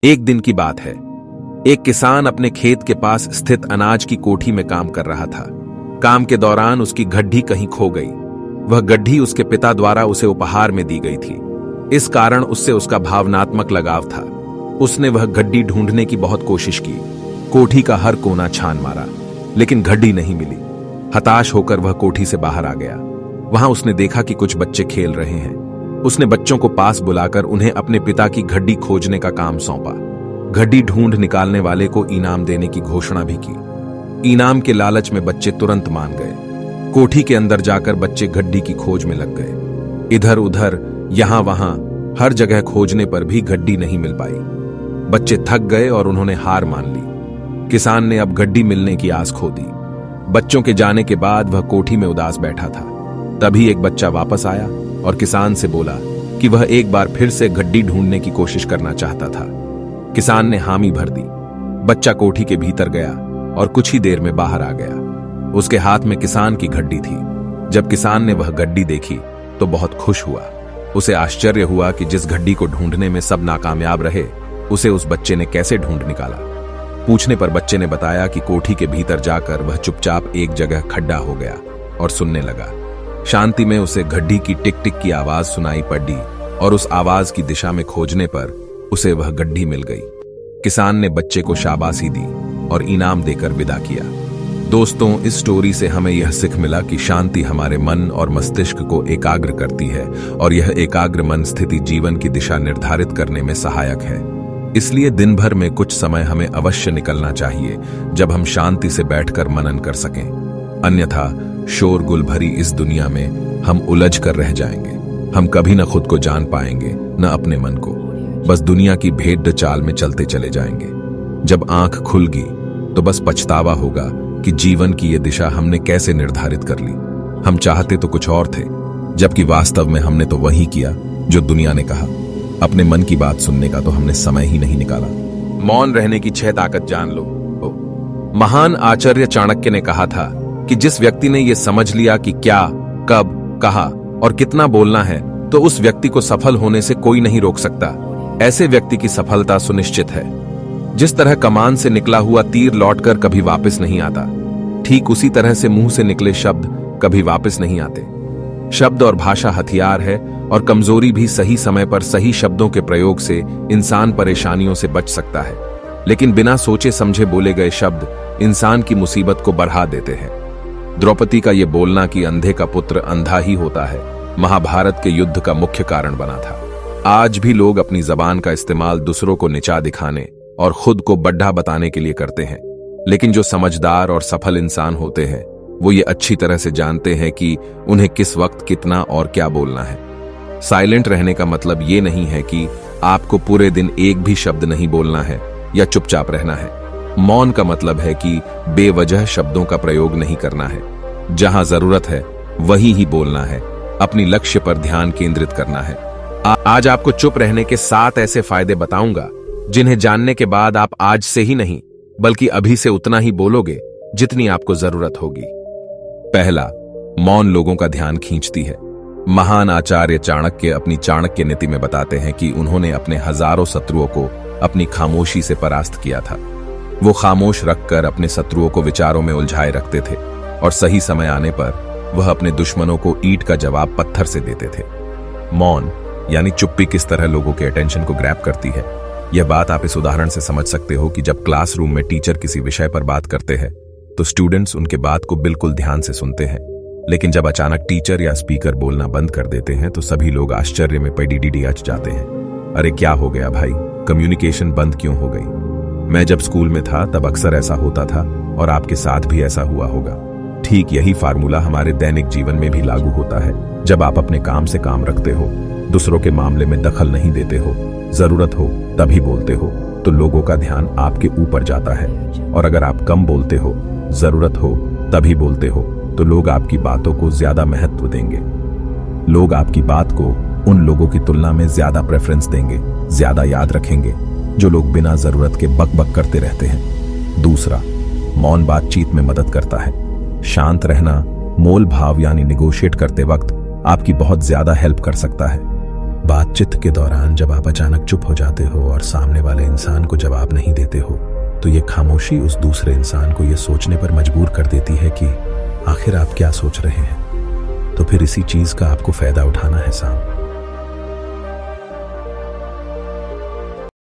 एक दिन की बात है। एक किसान अपने खेत के पास स्थित अनाज की कोठी में काम कर रहा था। काम के दौरान उसकी गड्ढी कहीं खो गई। वह गड्ढी उसके पिता द्वारा उसे उपहार में दी गई थी। इस कारण उससे उसका भावनात्मक लगाव था। उसने वह गड्ढी ढूंढने की बहुत कोशिश की। कोठी का हर कोना छान मारा, लेकिन गड्ढी नहीं मिली। हताश होकर वह कोठी से बाहर आ गया। वहां उसने देखा कि कुछ बच्चे खेल रहे हैं। उसने बच्चों को पास बुलाकर उन्हें अपने पिता की गड्ढी खोजने का काम सौंपा। गड्ढी ढूंढ निकालने वाले को इनाम देने की घोषणा भी की। इनाम के लालच में बच्चे तुरंत मान गए। कोठी के अंदर जाकर बच्चे गड्ढी की खोज में लग गए। इधर उधर, यहां वहां, हर जगह खोजने पर भी गड्ढी नहीं मिल पाई। बच्चे थक गए और उन्होंने हार मान ली। किसान ने अब गड्ढी मिलने की आस खो दी। बच्चों के जाने के बाद वह कोठी में उदास बैठा था। तभी एक बच्चा वापस आया और किसान से बोला कि वह एक बार फिर से गड्ढी ढूंढने की कोशिश करना चाहता था। किसान ने हामी भर दी। बच्चा कोठी के भीतर गया और कुछ ही देर में बाहर आ गया। उसके हाथ में किसान की गड्ढी थी। जब किसान ने वह गड्ढी देखी तो बहुत खुश हुआ। उसे आश्चर्य हुआ कि जिस गड्ढी को ढूंढने में सब नाकामयाब रहे, उसे उस बच्चे ने कैसे ढूंढ निकाला। पूछने पर बच्चे ने बताया कि कोठी के भीतर जाकर वह चुपचाप एक जगह खड्डा हो गया और सुनने लगा। शांति में उसे गड्ढी की टिक टिक की आवाज सुनाई पड़ी और उस आवाज की दिशा में खोजने पर उसे वह गड्ढी मिल गई। किसान ने बच्चे को शाबाशी दी और इनाम देकर विदा किया। दोस्तों, इस स्टोरी से हमें यह सीख मिला कि शांति हमारे मन और मस्तिष्क को एकाग्र करती है और यह एकाग्र मन स्थिति जीवन की दिशा निर्धारित करने में सहायक है। इसलिए दिन भर में कुछ समय हमें अवश्य निकलना चाहिए जब हम शांति से बैठकर मनन कर सकें। अन्यथा शोरगुल भरी इस दुनिया में हम उलझ कर रह जाएंगे। हम कभी न खुद को जान पाएंगे, न अपने मन को। बस दुनिया की भेड़ चाल में चलते चले जाएंगे। जब आंख खुलगी तो बस पछतावा होगा कि जीवन की यह दिशा हमने कैसे निर्धारित कर ली। हम चाहते तो कुछ और थे, जबकि वास्तव में हमने तो वही किया जो दुनिया ने कहा। अपने मन की बात सुनने का तो हमने समय ही नहीं निकाला। मौन रहने की 6 ताकत जान लो। महान आचार्य चाणक्य ने कहा था कि जिस व्यक्ति ने यह समझ लिया कि क्या, कब, कहा और कितना बोलना है, तो उस व्यक्ति को सफल होने से कोई नहीं रोक सकता। ऐसे व्यक्ति की सफलता सुनिश्चित है। जिस तरह कमान से निकला हुआ तीर लौटकर कभी वापस नहीं आता, ठीक उसी तरह से मुंह से निकले शब्द कभी वापस नहीं आते। शब्द और भाषा हथियार है और कमजोरी भी सही समय पर सही शब्दों के प्रयोग से इंसान परेशानियों से बच सकता है। लेकिन बिना सोचे समझे बोले गए शब्द इंसान की मुसीबत को बढ़ा देते हैं। द्रौपदी का यह बोलना कि अंधे का पुत्र अंधा ही होता है, महाभारत के युद्ध का मुख्य कारण बना था। आज भी लोग अपनी जबान का इस्तेमाल दूसरों को नीचा दिखाने और खुद को बड्ढा बताने के लिए करते हैं। लेकिन जो समझदार और सफल इंसान होते हैं, वो ये अच्छी तरह से जानते हैं कि उन्हें किस वक्त कितना और क्या बोलना है। साइलेंट रहने का मतलब ये नहीं है कि आपको पूरे दिन एक भी शब्द नहीं बोलना है या चुपचाप रहना है। मौन का मतलब है कि बेवजह शब्दों का प्रयोग नहीं करना है। जहां जरूरत है वही ही बोलना है। अपनी लक्ष्य पर ध्यान केंद्रित करना है। आज आपको चुप रहने के 7 ऐसे फायदे बताऊंगा जिन्हें जानने के बाद आप आज से ही नहीं बल्कि अभी से उतना ही बोलोगे जितनी आपको जरूरत होगी। पहला, मौन लोगों का ध्यान खींचती है। महान आचार्य चाणक्य अपनी चाणक्य नीति में बताते हैं कि उन्होंने अपने हजारों शत्रुओं को अपनी खामोशी से परास्त किया था। वो खामोश रखकर अपने शत्रुओं को विचारों में उलझाए रखते थे और सही समय आने पर वह अपने दुश्मनों को ईंट का जवाब पत्थर से देते थे। मौन यानी चुप्पी किस तरह लोगों के अटेंशन को ग्रैब करती है, यह बात आप इस उदाहरण से समझ सकते हो कि जब क्लासरूम में टीचर किसी विषय पर बात करते हैं तो स्टूडेंट्स उनके बात को बिल्कुल ध्यान से सुनते हैं। लेकिन जब अचानक टीचर या स्पीकर बोलना बंद कर देते हैं तो सभी लोग आश्चर्य में पड़ीडीडीएच जाते हैं। अरे क्या हो गया भाई, कम्युनिकेशन बंद क्यों हो गई? मैं जब स्कूल में था तब अक्सर ऐसा होता था और आपके साथ भी ऐसा हुआ होगा। ठीक यही फार्मूला हमारे दैनिक जीवन में भी लागू होता है। जब आप अपने काम से काम रखते हो, दूसरों के मामले में दखल नहीं देते हो, जरूरत हो तभी बोलते हो, तो लोगों का ध्यान आपके ऊपर जाता है। और अगर आप कम बोलते हो, जरूरत हो तभी बोलते हो, तो लोग आपकी बातों को ज्यादा महत्व देंगे। लोग आपकी बात को उन लोगों की तुलना में ज्यादा प्रेफरेंस देंगे, ज्यादा याद रखेंगे जो लोग बिना जरूरत के बक बक करते रहते हैं। दूसरा, मौन बातचीत में मदद करता है। शांत रहना मोल भाव यानी निगोशिएट करते वक्त आपकी बहुत ज्यादा हेल्प कर सकता है। बातचीत के दौरान जब आप अचानक चुप हो जाते हो और सामने वाले इंसान को जवाब नहीं देते हो, तो ये खामोशी उस दूसरे इंसान को ये सोचने पर मजबूर कर देती है कि आखिर आप क्या सोच रहे हैं। तो फिर इसी चीज का आपको फायदा उठाना है साहब।